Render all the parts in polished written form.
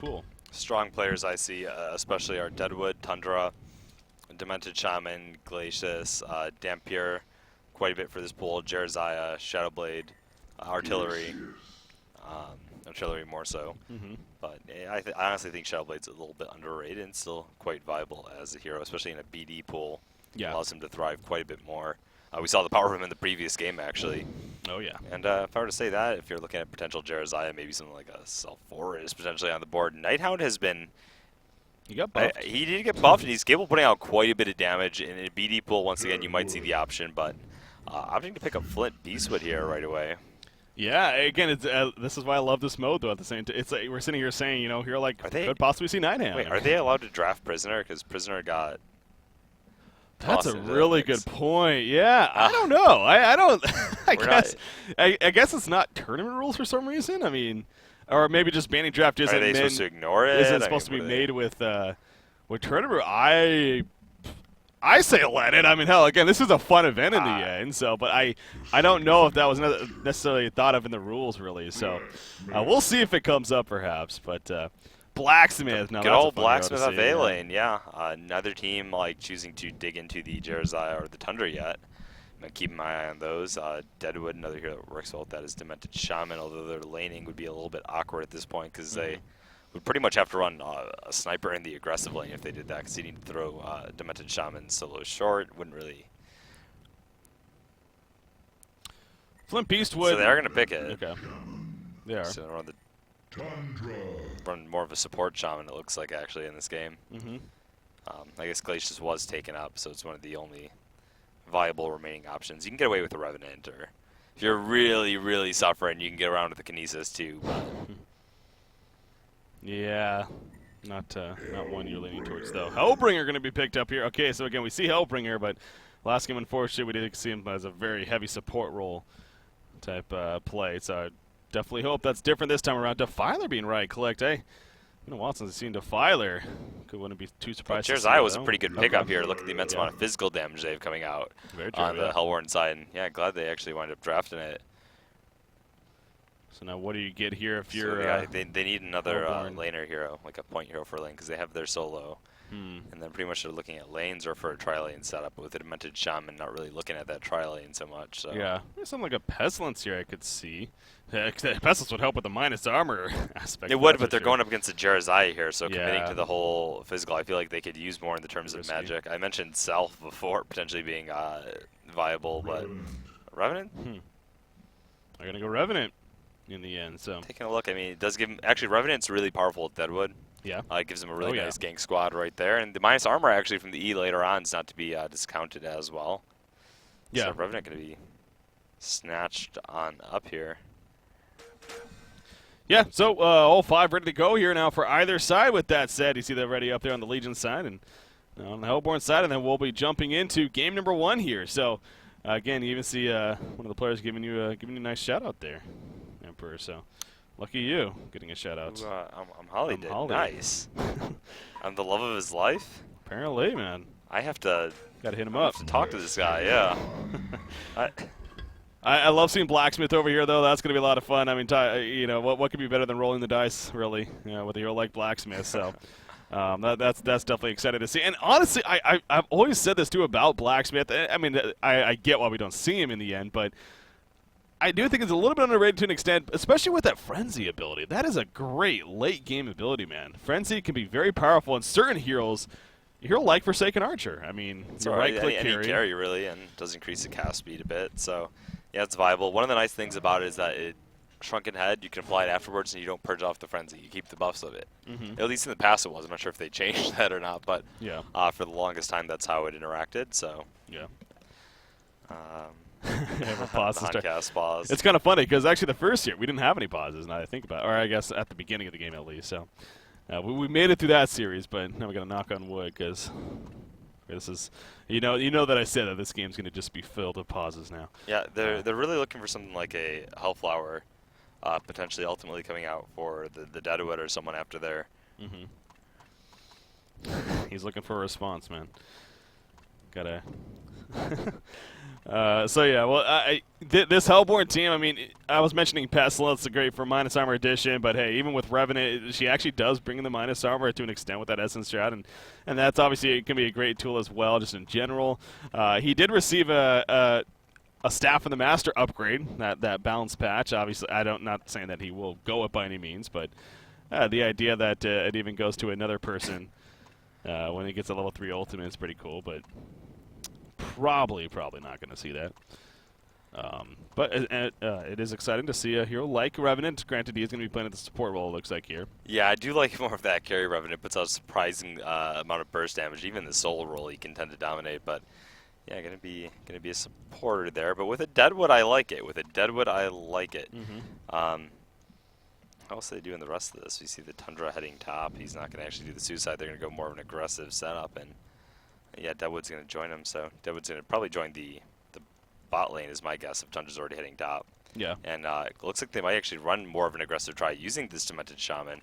Cool. Strong players I see, especially our Deadwood, Tundra, Demented Shaman, Glacius, Dampier, quite a bit for this pool, Jeremiah, Shadowblade, Artillery, Artillery more so. But I honestly think Shadowblade's a little bit underrated and still quite viable as a hero, especially in a BD pool. Yeah. Allows him to thrive quite a bit more. We saw the power of him in the previous game, actually. Oh, yeah. And if I were to say that, if you're looking at potential Jeremiah, maybe something like a Self-4 is potentially on the board. Nighthound has been... He got buffed. He did get buffed, and he's capable of putting out quite a bit of damage. In a BD pool, once again, you might see the option, but opting to pick up Flint Beastwood here right away. Yeah, again, it's, this is why I love this mode, though, at the same time. It's like we're sitting here saying, you know, here, like, could possibly see Nighthound. Wait, are they allowed to draft Prisoner? Because Prisoner got... That's a really good point. Yeah, I don't know. I don't... I guess it's not tournament rules for some reason. I mean... Or maybe just banning draft isn't supposed to ignore it? Isn't supposed to be made with tournament. I say let it. I mean, hell, again, this is a fun event in the end. So, but I don't know if that was necessarily thought of in the rules, really. So, we'll see if it comes up, perhaps. But Blacksmith, now good old Blacksmith off A lane, yeah. Another team like choosing to dig into the Jeremiah or the Tundra yet. Keep my eye on those. Deadwood, another hero that works well with that is Demented Shaman, although their laning would be a little bit awkward at this point because they would pretty much have to run a sniper in the aggressive lane if they did that, because you need to throw Demented Shaman solo short. Wouldn't really... Flint Beastwood. So they are going to pick it. Okay. They are. So run more of a support Shaman, it looks like, actually, in this game. I guess Glacius was taken up, so it's one of the only viable remaining options. You can get away with the Revenant, or if you're really, really suffering, you can get around with the Kinesis too. Yeah, not one you're leaning towards, though. Hellbringer going to be picked up here. Okay, so again, we see Hellbringer, but last game, unfortunately, we did see him as a very heavy support role type play. So I definitely hope that's different this time around. Defiler being right-clicked, eh? Been a while since I've seen Defiler. Wouldn't be too surprised. Jeremiah was a pretty good pickup here. Look at the immense amount of physical damage they have coming out on the Hellborne side. And yeah, glad they actually wound up drafting it. So now what do you get here if you're... yeah, they need another laner hero, like a point hero for lane, because they have their solo. And then pretty much they're looking at lanes or for a tri-lane setup, with a Demented Shaman not really looking at that tri-lane so much. So. Yeah, there's something like a Pestilence here I could see. Pestilence would help with the minus armor aspect. It would, but they're going up against a Jeremiah here, so committing to the whole physical, I feel like they could use more in the terms of magic. I mentioned Self before, potentially being viable, but Revenant? I'm going to go Revenant in the end. So taking a look, I mean, it does give him... Actually, Revenant's really powerful with Deadwood. Yeah. It gives him a really nice gank squad right there. And the minus armor, actually, from the E later on is not to be discounted as well. Yeah. So Revenant going to be snatched on up here. Yeah, so all five ready to go here now for either side. With that said, you see that ready up there on the Legion side and on the Hellborne side, and then we'll be jumping into game number 1 here. So, again, you even see one of the players giving you a nice shout-out there, Emperor. So, lucky you getting a shout-out. I'm Holly. Nice. I'm the love of his life? Apparently, man. I have to... Gotta hit him up. Have to talk to this guy, yeah. I love seeing Blacksmith over here, though. That's going to be a lot of fun. I mean, you know, what could be better than rolling the dice, really, with a hero like Blacksmith? So that's definitely exciting to see. And honestly, I've always said this, too, about Blacksmith. I mean, I get why we don't see him in the end, but I do think it's a little bit underrated to an extent, especially with that Frenzy ability. That is a great late-game ability, man. Frenzy can be very powerful in certain heroes. A hero like Forsaken Archer. I mean, it's a right-click any carry, really, and does increase the cast speed a bit. So, yeah, it's viable. One of the nice things about it is that Shrunken Head, you can apply it afterwards, and you don't purge off the Frenzy. You keep the buffs of it. At least in the past it was. I'm not sure if they changed that or not, but for the longest time, that's how it interacted. So, yeah. Pause. It's kind of funny because actually the first year we didn't have any pauses. Now that I think about it, or I guess at the beginning of the game at least. So we made it through that series, but now we got to knock on wood because this is you know that I said that this game's going to just be filled with pauses now. Yeah, they're really looking for something like a Hellflower, potentially ultimately coming out for the Deadwood or someone after there. He's looking for a response, man. Gotta. So yeah, well, this Hellborne team. I mean, I was mentioning Pestilence, great for minus armor addition, but hey, even with Revenant, she actually does bring in the minus armor to an extent with that Essence strat, and that's obviously it can be a great tool as well, just in general. He did receive a Staff of the Master upgrade, that balance patch. Obviously, not saying that he will go it by any means, but the idea that it even goes to another person when he gets a level 3 ultimate is pretty cool, but. Probably not going to see that. But it is exciting to see a hero like Revenant. Granted, he's going to be playing at the support role, it looks like here. Yeah, I do like more of that carry. Revenant puts out a surprising amount of burst damage. Even the solo role he can tend to dominate, but yeah, gonna be a supporter there. But with a Deadwood, I like it. How else do they do in the rest of this? We see the Tundra heading top. He's not going to actually do the suicide. They're going to go more of an aggressive setup, and yeah, Deadwood's going to join him. So Deadwood's going to probably join the bot lane, is my guess, if Tundra's already heading top. Yeah. And it looks like they might actually run more of an aggressive try using this Demented Shaman.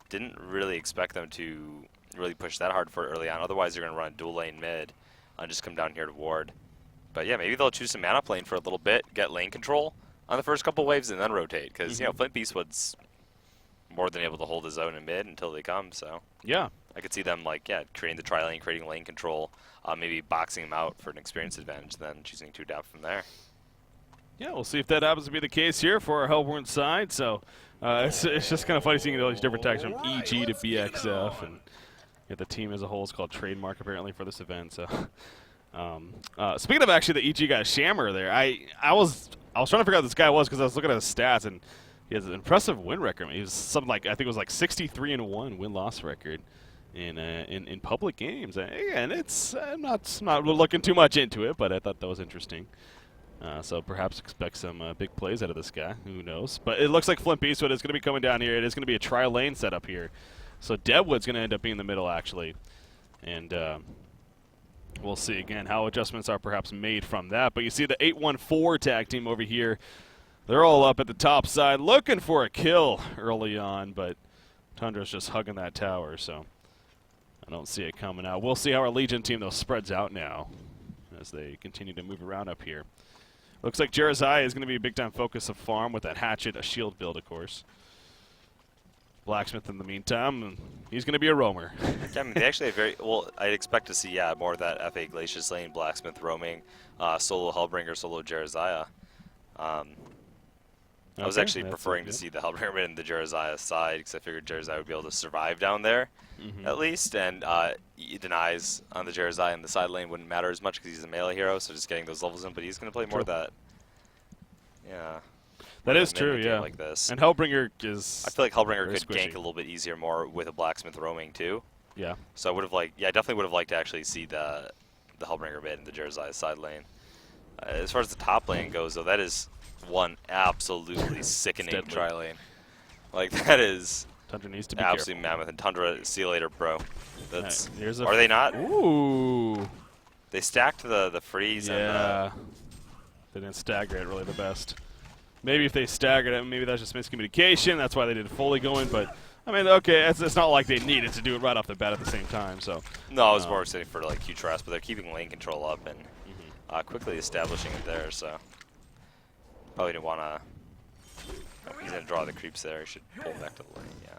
Didn't really expect them to really push that hard for it early on. Otherwise, they're going to run dual lane mid and just come down here to ward. But yeah, maybe they'll choose some mana lane for a little bit, get lane control on the first couple waves, and then rotate. Because, you know, Flint Beastwood's more than able to hold his own in mid until they come, so. Yeah. I could see them, like, yeah, creating the tri-lane, creating lane control, maybe boxing him out for an experience advantage, then choosing to adapt from there. Yeah, we'll see if that happens to be the case here for our Hellborne side. So it's just kind of funny seeing all these different tags from EG to BXF, and yeah, the team as a whole is called trademark apparently for this event. So speaking of actually the EG guy Shammer there, I was trying to figure out who this guy was because I was looking at his stats, and he has an impressive win record. I mean, he was something like, I think it was like 63-1 win-loss record in public games. And I'm not looking too much into it, but I thought that was interesting. So perhaps expect some big plays out of this guy. Who knows? But it looks like Flint Beastwood is going to be coming down here. It is going to be a tri-lane setup here. So Deadwood's going to end up being in the middle, actually. And we'll see, again, how adjustments are perhaps made from that. But you see the 8-1-4 tag team over here. They're all up at the top side looking for a kill early on, but Tundra's just hugging that tower, so I don't see it coming out. We'll see how our Legion team, though, spreads out now as they continue to move around up here. Looks like Jerizai is going to be a big-time focus of farm with that hatchet, a shield build, of course. Blacksmith in the meantime, he's going to be a roamer. Yeah, I mean, they actually have very, well, I'd expect to see, yeah, more of that FA Glacius lane, Blacksmith roaming, solo Hellbringer, solo Jerizai. I was actually preferring to see the Hellbringer mid and the Jerizai side because I figured Jerizai would be able to survive down there at least, and he denies on the Jerizai and the side lane wouldn't matter as much because he's a melee hero, so just getting those levels in, but he's going to play more of that. Yeah. That is true, yeah. Like this. And Hellbringer is I feel like Hellbringer could squishy. gank a little bit easier more with a Blacksmith roaming too. Yeah. So I would have liked, yeah, I definitely would have liked to actually see the Hellbringer mid and the Jerizai side lane. As far as the top lane goes, though, that is one absolutely sickening tri-lane. Like, that is Tundra needs to be absolutely mammoth. And Tundra, see you later, bro. That's, right, are they not? Ooh. They stacked the freeze. Yeah. And they didn't stagger it really the best. Maybe if they staggered it, maybe that's just miscommunication. That's why they did fully going. But, I mean, okay, it's not like they needed to do it right off the bat at the same time. So no, I was more saying for, like, huge rest, but they're keeping lane control up and quickly establishing it there, so probably didn't want to. Oh, he's going to draw the creeps there. He should pull back to the lane, yeah.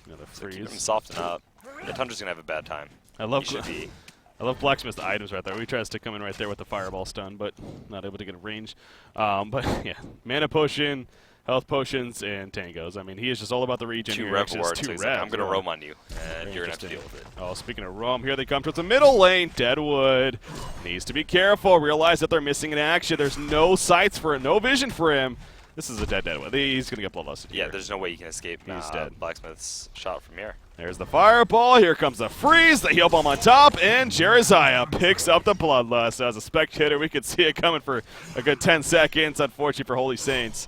Another So keep him freeze. soften up. Yeah, Tundra's going to have a bad time. I love Blacksmith's items right there. He tries to come in right there with the fireball stun, but not able to get a range. But yeah, mana potion, health potions, and tangos. I mean, he is just all about the region. Two here. rev Actually, wards. it's So two he's like, I'm revs, going to yeah. roam on you, and you're going to have to deal Interesting. with it. Oh, speaking of roam, here they come towards the middle lane. Deadwood needs to be careful. Realize that they're missing in action. There's no sights for him, no vision for him. This is a dead Deadwood. He's going to get bloodlusted Yeah, here. there's no way you can escape He's dead. Blacksmith's shot from here. There's the fireball. Here comes the freeze. The heal bomb on top, and Jerizai picks up the bloodlust. As a spectator, we could see it coming for a good 10 seconds. Unfortunately for Holy Saints,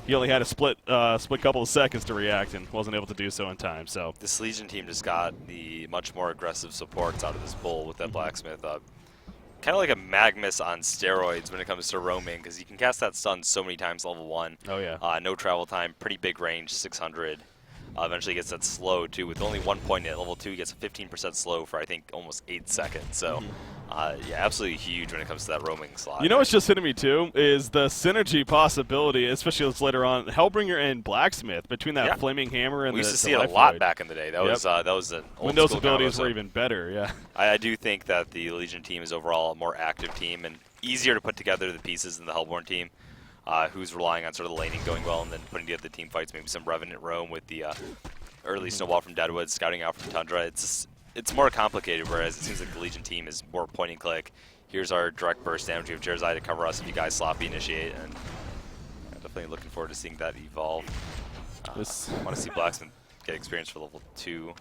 he only had a split couple of seconds to react and wasn't able to do so in time. So This Legion team just got the much more aggressive supports out of this bull with that Blacksmith up. Kind of like a Magnus on steroids when it comes to roaming, because you can cast that stun so many times level 1. Oh, yeah. No travel time, pretty big range, 600. Eventually gets that slow too. With only 1 point at level 2, he gets a 15% slow for I think almost 8 seconds. So yeah, absolutely huge when it comes to that roaming slot. You know what's just hitting me too is the synergy possibility, especially as later on, Hellbringer and Blacksmith between that Flaming Hammer and we the used to see the it a Life lot Void. back in the day. That was an old when those school abilities combo, were so even better. Yeah. I do think that the Legion team is overall a more active team and easier to put together the pieces than the Hellborne team, who's relying on sort of the laning going well and then putting together the team fights. Maybe some Revenant roam with the early Snowball from Deadwood, scouting out from Tundra. It's more complicated, whereas it seems like the Legion team is more point and click. Here's our direct burst damage. We have Jeremiah to cover us if you guys sloppy initiate, and I'm definitely looking forward to seeing that evolve. I want to see Blacksmith get experience for level 2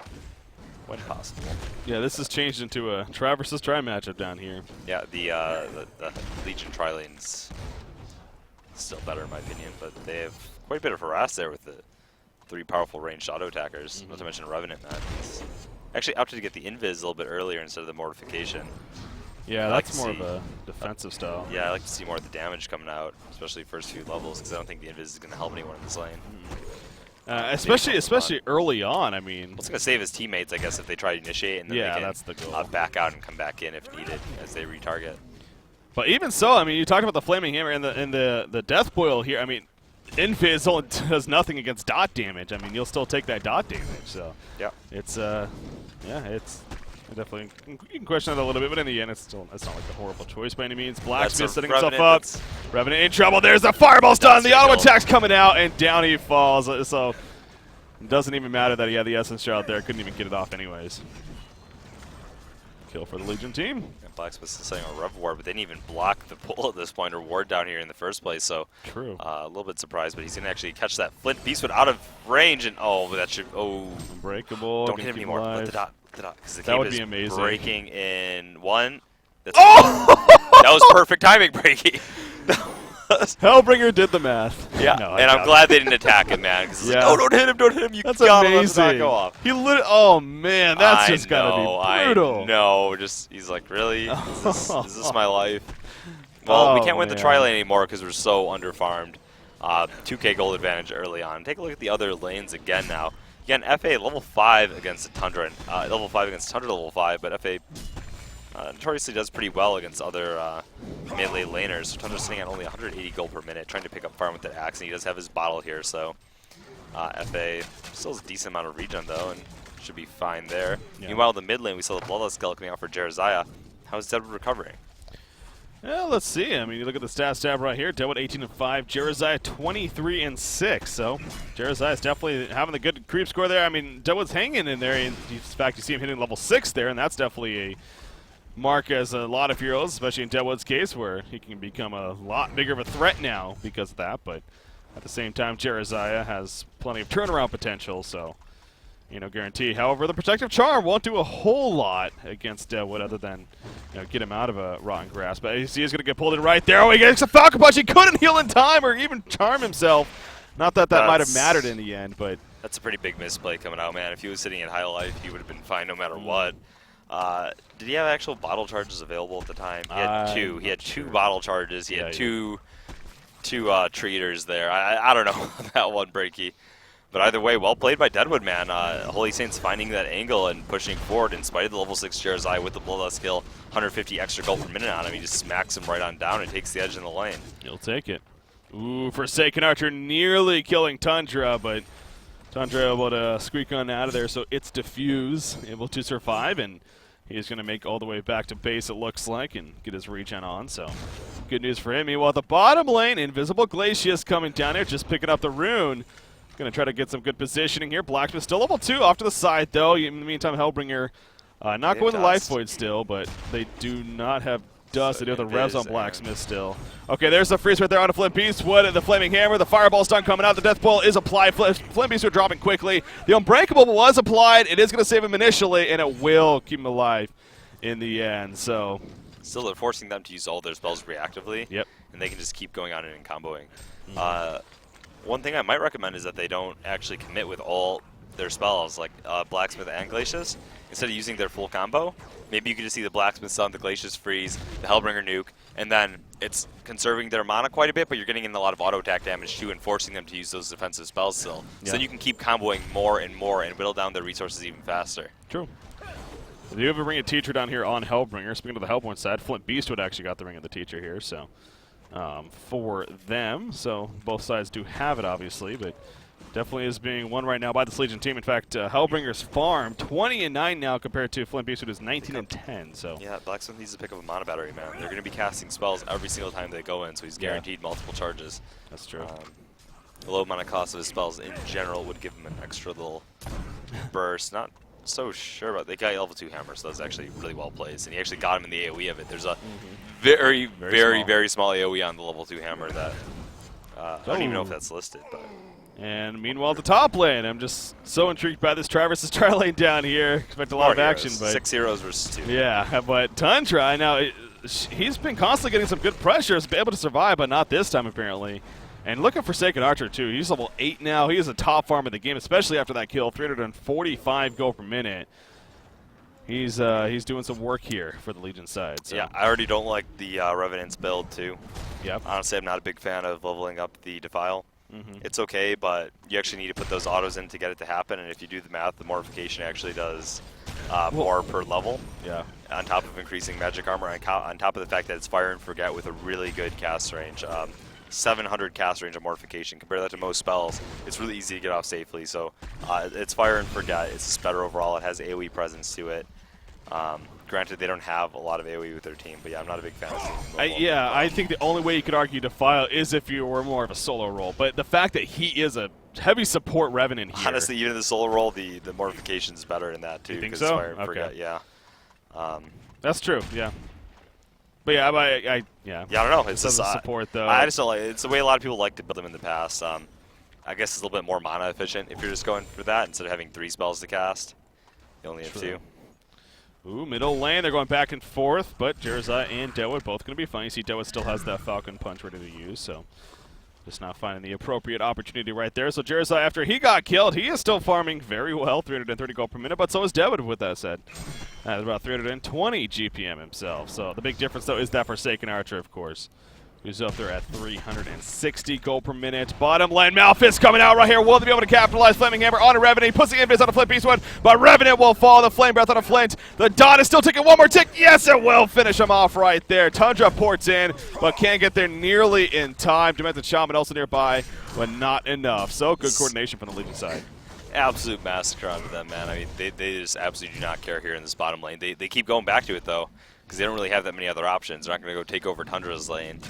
when possible. Yeah, this has changed into a try versus try matchup down here. Yeah, the Legion tri-lane's still better in my opinion, but they have quite a bit of harass there with the 3 powerful ranged auto attackers, not to mention Revenant, man. He's actually opted to get the invis a little bit earlier instead of the mortification. Yeah, I like that's to more see- of a defensive style. Yeah, I like to see more of the damage coming out, especially first few levels, because I don't think the invis is going to help anyone in this lane. Especially early on. I mean, Well, it's going to save his teammates, I guess, if they try to initiate, and then Yeah, they can that's the goal. back out and come back in if needed as they retarget. but even so, I mean, you talked about the Flaming Hammer and the Death Boil here. I mean, Invis only does nothing against dot damage. I mean, you'll still take that dot damage. So Yeah. it's it's definitely, you can question it a little bit, but in the end, it's not like a horrible choice by any means. Blacksmith a setting himself Revenant up. that's- Revenant in trouble. There's the fireball stun. The That's auto your goal. attack's coming out, and down he falls. So it doesn't even matter that he had the Essence Shot there. Couldn't even get it off anyways. Kill for the Legion team. And Blacksmith's setting a Rev Ward, but they didn't even block the pull at this point or ward down here in the first place, so True. a little bit surprised, but he's going to actually catch that Flint Beastwood out of range, and Unbreakable. don't gonna hit him keep anymore. alive. Let the dot, because the That cave would is be amazing. breaking in 1. That's Oh! that was perfect timing breaking. Hellbringer did the math. Yeah, No, I and I'm doubt glad they didn't attack him, man. Because Yeah. like, don't hit him, you That's gotta let the amazing. dot go off. He oh man, that's just gotta be brutal. I know, just he's like, really? Is this my life? Well, Oh, we can't win the man. tri-lane anymore because we're so underfarmed. 2k gold advantage early on. Take a look at the other lanes again now. Again, FA level 5 against the Tundra, level 5 against Tundra level 5, but FA notoriously does pretty well against other melee laners. So Tundra's sitting at only 180 gold per minute, trying to pick up farm with that axe, and he does have his bottle here, so FA still has a decent amount of regen though, and should be fine there. Yeah. Meanwhile, the mid lane, we saw the Bloodlust Skull coming out for Jeremiah. How is Deadwood recovering? Yeah, let's see. I mean, you look at the stats tab right here. Deadwood 18-5, Jeremiah 23-6. So Jeremiah is definitely having the good creep score there. I mean, Deadwood's hanging in there. In fact, you see him hitting level 6 there, and that's definitely a mark as a lot of heroes, especially in Deadwood's case, where he can become a lot bigger of a threat now because of that. But at the same time, Jeremiah has plenty of turnaround potential, so guarantee. However, the Protective Charm won't do a whole lot against Deadwood other than get him out of a rotten grass. But he's going to get pulled in right there. Oh, he gets a Falcon Punch. He couldn't heal in time or even charm himself. Not that might have mattered in the end, but That's a pretty big misplay coming out, man. If he was sitting at high life, he would have been fine no matter what. Did he have actual bottle charges available at the time? He had 2. He had 2 bottle charges. He had two treaters there. I don't know that one, Breaky. But either way, well played by Deadwood, man. Holy Saints finding that angle and pushing forward in spite of the level 6 Jeremiah with the Bloodlust skill. 150 extra gold per minute on him. He just smacks him right on down and takes the edge in the lane. he'll take it. Ooh, Forsaken Archer nearly killing Tundra, but Tundra able to squeak on out of there, so it's Diffuse, able to survive, and he's going to make all the way back to base, it looks like, and get his regen on, so good news for him. Meanwhile, at the bottom lane, Invisible Glacius coming down here, just picking up the rune. Going to try to get some good positioning here. Blacksmith still level 2 off to the side, though. In the meantime, Hellbringer not going the Life Void still, but they do not have dust. They do have the revs on Blacksmith still. Okay, there's the freeze right there on a Flint Beastwood and the Flaming Hammer. The Fireball stun coming out. The Death Boil is applied. Flint Beastwood dropping quickly. The Unbreakable was applied. It is going to save him initially, and it will keep him alive in the end. So Still, they're forcing them to use all their spells reactively. Yep. And they can just keep going on and comboing. One thing I might recommend is that they don't actually commit with all their spells, like Blacksmith and Glacius. Instead of using their full combo, maybe you could just see the Blacksmith stun, the Glacius freeze, the Hellbringer nuke, And then it's conserving their mana quite a bit, but you're getting in a lot of auto attack damage too and forcing them to use those defensive spells still. So then you can keep comboing more and more and whittle down their resources even faster. True. They do have a Ring of Teacher down here on Hellbringer. Speaking of the Hellborne side, Flint Beastwood actually got the Ring of the Teacher here, so for them. So both sides do have it, obviously, but definitely is being won right now by this Legion team. In fact, Hellbringer's farm 20-9 now compared to Flint Beastwood is 19-10. So yeah, Blacksmith needs to pick up a mana battery, man. They're going to be casting spells every single time they go in, so he's guaranteed multiple charges. That's true. The low mana cost of his spells in general would give him an extra little burst. Not so sure about. They got level 2 hammer, so that's actually really well placed, and he actually got him in the AoE of it. There's a very small AoE on the level 2 hammer that I don't even know if that's listed, but. And meanwhile, at the top lane, I'm just so intrigued by this Tri versus Tri lane down here. Expect a lot of action, but 6 heroes versus 2. Yeah, but Tundra now he's been constantly getting some good pressure, has been able to survive, but not this time apparently. And look at Forsaken Archer too. He's level 8 now. He is a top farm in the game, especially after that kill. 345 gold per minute. He's doing some work here for the Legion side. So. Yeah, I already don't like the Revenant's build too. Yep. Honestly, I'm not a big fan of leveling up the Defile. It's okay, but you actually need to put those autos in to get it to happen, and if you do the math, the mortification actually does more per level. Yeah. On top of increasing magic armor, on top of the fact that it's Fire and Forget with a really good cast range. 700 cast range of mortification. Compare that to most spells, it's really easy to get off safely. So it's Fire and Forget. It's just better overall. It has AoE presence to it. Granted, they don't have a lot of AoE with their team, but yeah, I'm not a big fan of seeing I think the only way you could argue Defile is if you were more of a solo role. But the fact that he is a heavy support Revenant here. Honestly, even in the solo role, the mortification is better in that too. You think so? Fire and Forget, yeah. That's true, yeah. But yeah, I don't know. It's just support though. I just don't like it. It's the way a lot of people like to build them in the past. I guess it's a little bit more mana efficient if you're just going for that instead of having 3 spells to cast. You only have 2. Ooh, middle lane, they're going back and forth, but Jerza and Deadwood both going to be fine. You see Deadwood still has that Falcon Punch ready to use, so just not finding the appropriate opportunity right there. So Jerza, after he got killed, he is still farming very well, 330 gold per minute, but so is Deadwood with that said. That's about 320 GPM himself. So the big difference, though, is that Forsaken Archer, of course, who's up there at 360 gold per minute. Bottom lane, Malphite coming out right here. Will they be able to capitalize? Flaming Hammer on a Revenant. Puts the invis on a Flint Beastwood, but Revenant will fall. The Flame Breath on a Flint. The Dawn is still taking one more tick. Yes, it will finish him off right there. Tundra ports in, but can't get there nearly in time. Demented Shaman also nearby, but not enough. So good coordination from the Legion side. Absolute massacre onto them, man. I mean, they just absolutely do not care here in this bottom lane. They keep going back to it, though, because they don't really have that many other options. They're not going to go take over Tundra's lane.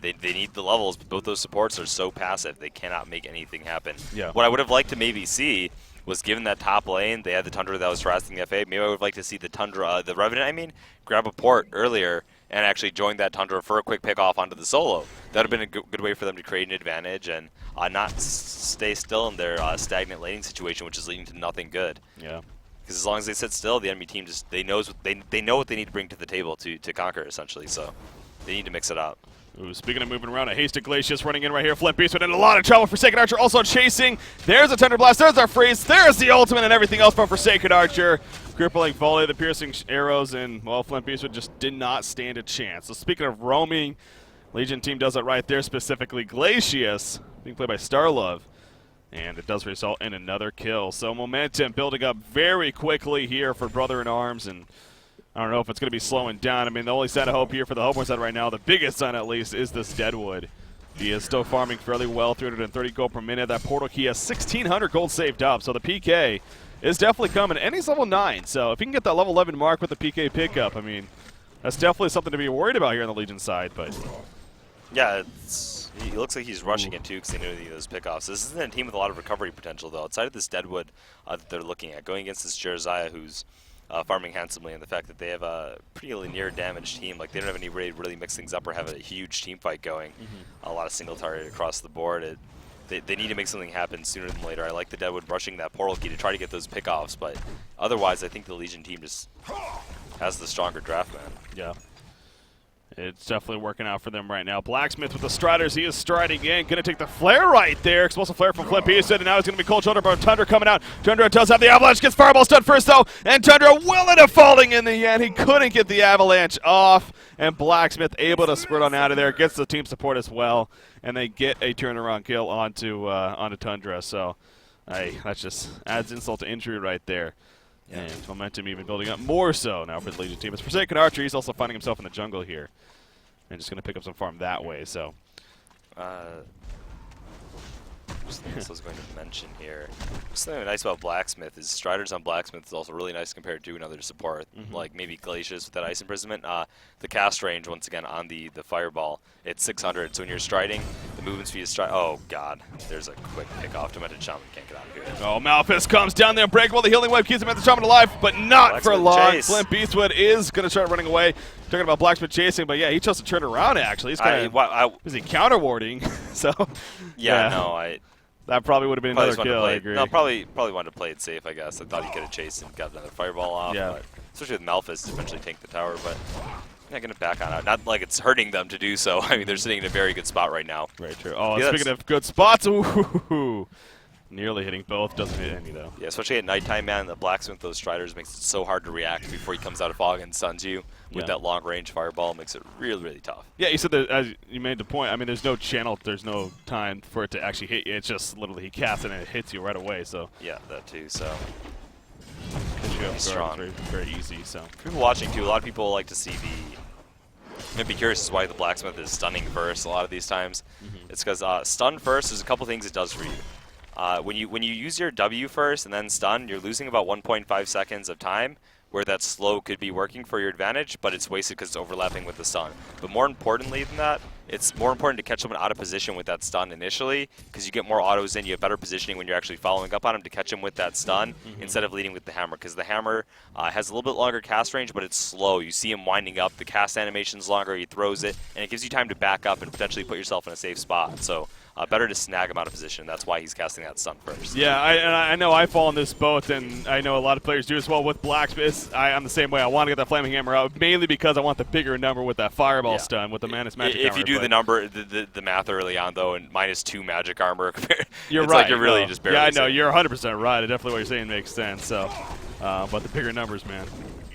They need the levels, but both those supports are so passive, they cannot make anything happen. Yeah. What I would have liked to maybe see was, given that top lane, they had the Tundra that was harassing the FA, maybe I would have liked to see the Tundra, the Revenant, grab a port earlier and actually join that Tundra for a quick pick off onto the solo. That would have been a good way for them to create an advantage and not stay still in their stagnant laning situation, which is leading to nothing good. Yeah. Because as long as they sit still, the enemy team just they know what they need to bring to the table to conquer, essentially. So they need to mix it up. Ooh, speaking of moving around, a Hasted Glacius running in right here. Flint Beastwood in a lot of trouble. Forsaken Archer also chasing. There's a Thunder Blast. There's our freeze. There's the ultimate and everything else from Forsaken Archer. Crippling volley, the piercing arrows, and, well, Flint Beastwood just did not stand a chance. So speaking of roaming, Legion team does it right there, specifically Glacius, being played by Starlove. And it does result in another kill. So momentum building up very quickly here for Brother-in-Arms, and I don't know if it's going to be slowing down. I mean, the only sign of hope here for the Hellborne side right now, the biggest sign at least, is this Deadwood. He is still farming fairly well, 330 gold per minute. That portal key has 1,600 gold saved up, so the PK is definitely coming. And he's level 9, so if he can get that level 11 mark with the PK pickup, I mean, that's definitely something to be worried about here on the Legion side. But yeah, he looks like he's rushing it too because they know they need those pickoffs. This isn't a team with a lot of recovery potential, though. Outside of this Deadwood that they're looking at, going against this Jeremiah, who's farming handsomely, and the fact that they have a pretty linear damage team, like they don't have any way to really mix things up or have a huge team fight going. A lot of single target across the board. They need to make something happen sooner than later. I like the Deadwood rushing that portal key to try to get those pickoffs, but otherwise I think the Legion team just has the stronger draft man. Yeah. It's definitely working out for them right now. Blacksmith with the Striders. He is striding in. Going to take the flare right there. Explosive flare from Flint Peterson. And now he's going to be cold shoulder, but Tundra coming out. Tundra does have the avalanche. Gets Fireball stunned first, though. And Tundra will end up falling in the end. He couldn't get the avalanche off. And Blacksmith able to squirt on out of there. Gets the team support as well. And they get a turnaround kill onto Tundra. So, hey, that just adds insult to injury right there. Yeah. And momentum even building up more so now for the Legion team. It's Forsaken Archer. He's also finding himself in the jungle here. And just going to pick up some farm that way, so. Something else I was going to mention here. Something nice about Blacksmith is Striders on Blacksmith is also really nice compared to another support, like maybe Glacius with that Ice Imprisonment. The cast range, once again, on the Fireball, it's 600, so when you're striding, the movement speed is oh god, there's a quick pick off. Demented Shaman can't get out of here. Oh, Malphus comes down there, Breakable, the healing wave keeps Demented Shaman alive, but not for long. Chase. Flint Beastwood is going to start running away. Talking about Blacksmith chasing, but yeah, he chose to turn around actually. He's kind of busy counter-warding, so. Yeah, no, that probably would have been another kill, I agree. No, probably wanted to play it safe, I guess. I thought he could have chased and got another Fireball off. Yeah. But especially with Malphus to eventually tank the tower, but not going to back on out. Not like it's hurting them to do so. I mean, they're sitting in a very good spot right now. Very true. Oh, yeah, speaking of good spots, ooh, nearly hitting both. Doesn't hit any, though. Yeah, especially at nighttime, man. The Blacksmith, those Striders, makes it so hard to react before he comes out of fog and stuns you. With that long-range Fireball, makes it really, really tough. Yeah, you said that, as you made the point, I mean, there's no channel, there's no time for it to actually hit you. It's just literally he casts it and it hits you right away, so. Yeah, that too, so. Strong. Very, very easy, so. For people watching, too, a lot of people like to see I'd be curious as to why the Blacksmith is stunning first a lot of these times. It's because stun first, there's a couple things it does for you. When you use your W first and then stun, you're losing about 1.5 seconds of time, where that slow could be working for your advantage, but it's wasted because it's overlapping with the stun. But more importantly than that, it's more important to catch someone out of position with that stun initially, because you get more autos in, you have better positioning when you're actually following up on him to catch him with that stun instead of leading with the hammer, because the hammer has a little bit longer cast range, but it's slow. You see him winding up, the cast animation's longer, he throws it, and it gives you time to back up and potentially put yourself in a safe spot. So better to snag him out of position. That's why he's casting that stun first. Yeah, I know I fall in this boat, and I know a lot of players do as well with Blacksmith. I'm the same way. I want to get that Flaming Hammer out, mainly because I want the bigger number with that Fireball stun with the Manus Magic If Armor, you do the number, the math early on, though, and -2 Magic Armor, you're it's right. Like you're really just barely I know. You're 100% right. Definitely what you're saying makes sense. So, but the bigger numbers, man.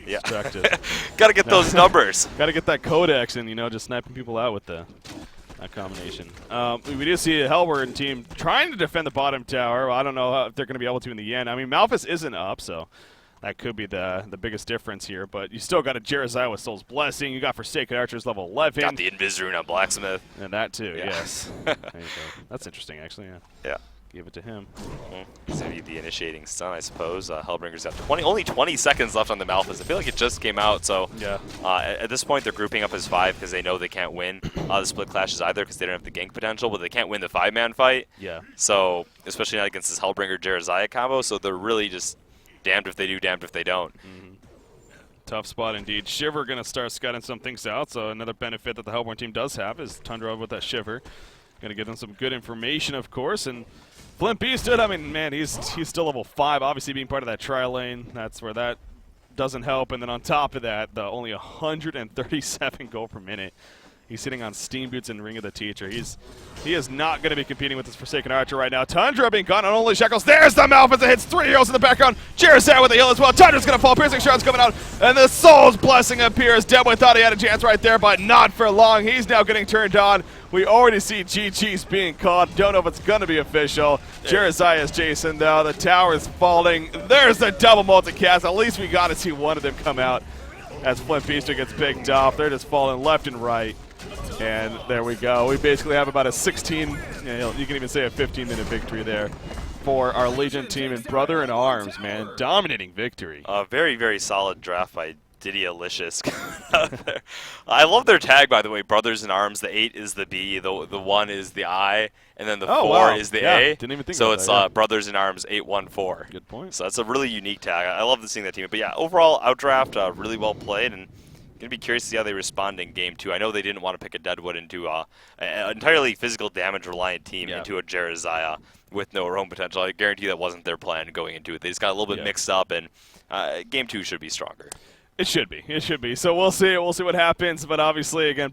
Yeah. Got to get those numbers. Got to get that Codex and, just sniping people out with that combination. We do see a Hellborne team trying to defend the bottom tower. Well, I don't know if they're going to be able to in the end. I mean, Malphus isn't up, so that could be the biggest difference here. But you still got a Jerizaiah with Soul's Blessing. You got Forsaken Archers level 11. Got the Invis Rune on Blacksmith. And that too, yes. There you go. That's interesting, actually. Yeah. Give it to him. It's going to be the initiating stun, I suppose. Hellbringer's got only 20 seconds left on the Malphus. I feel like it just came out, so yeah. At this point they're grouping up as 5 because they know they can't win the split clashes either because they don't have the gank potential, but they can't win the 5-man fight. Yeah. So, especially not against this Hellbringer-Jerizaiah combo, so they're really just damned if they do, damned if they don't. Tough spot indeed. Shiver going to start scouting some things out, so another benefit that the Hellborne team does have is Tundra with that Shiver. Going to give them some good information, of course, and Flint Beastwood, I mean, man, he's still level 5, obviously being part of that tri lane. That's where that doesn't help. And then on top of that, the only 137 gold per minute. He's sitting on Steam Boots and Ring of the Teacher. He is not going to be competing with this Forsaken Archer right now. Tundra being gone on only Shackles. There's the Malphus that hits 3 heroes in the background. Jerizaiah with the heal as well. Tundra's going to fall. Piercing shots coming out. And the Soul's Blessing appears. Deadboy thought he had a chance right there, but not for long. He's now getting turned on. We already see GG's being caught. Don't know if it's going to be official. Jerizaiah is Jason, though. The tower is falling. There's the double multicast. At least we got to see one of them come out as Flint Beastwood gets picked off. They're just falling left and right. And there we go. We basically have about a 16, you can even say a 15-minute victory there for our Legion team in Brother in Arms, man. Dominating victory. Very, very solid draft by Diddy-alicious. I love their tag, by the way. Brothers in Arms. The 8 is the B, the 1 is the I, and then the 4 is the A. Didn't even think so about it's that, Brothers in Arms 814. Good point. So that's a really unique tag. I love seeing that team. But yeah, overall outdraft, really well played, and going to be curious to see how they respond in Game 2. I know they didn't want to pick a Deadwood into an entirely physical damage-reliant team into a Jerizaiah with no roam potential. I guarantee that wasn't their plan going into it. They just got a little bit mixed up, and Game 2 should be stronger. It should be. It should be. So we'll see. We'll see what happens. But obviously, again.